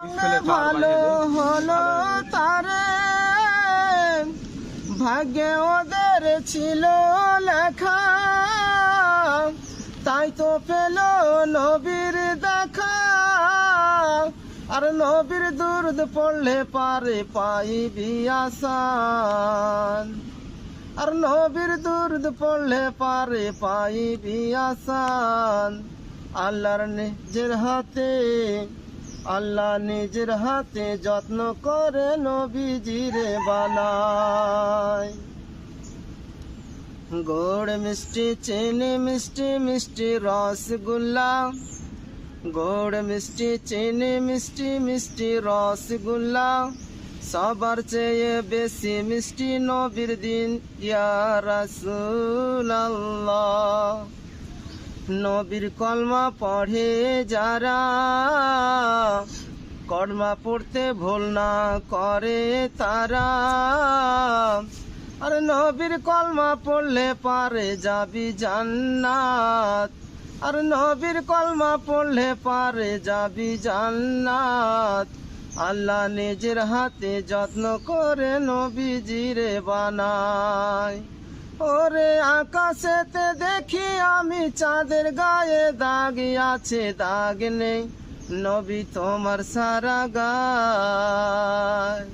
ভালো হলো তারে, ভাগ্যে ওদের ছিল লেখা, তাই তো পেল নবীর দেখা। আর নবীর দুরুদ পড়লে পারে পাইবি আসান, আর নবীর দুরুদ পড়লে পারে পাইবি আসান। আল্লাহর নিজের হাতে, আল্লাহ নিজের হাতে যত্ন করে নবীজিরে বানায়। গোড় মিষ্টি চিনি মিষ্টি মিষ্টি রসগোল্লা, গোড় মিষ্টি চিনি মিষ্টি মিষ্টি রসগোল্লা, সবার চেয়ে বেশি মিষ্টি নবীর দিন ইয়া রাসূলুল্লাহ। নবীর কলমা পড়ে যারা, কলমা পড়তে ভুল না করে তারা। আর নবীর কলমা পড়লে পারে যাবি জান্নাত, আর নবীর কলমা পড়লে পারে যাবি জান্নাত। আল্লাহ নিজের হাতে যত্ন করে নবীজিরে বানায়। ওরে আকাশেতে দেখি আমি চাঁদের গায়ে দাগ আছে, দাগ নেই নবী তোমার সারা গায়।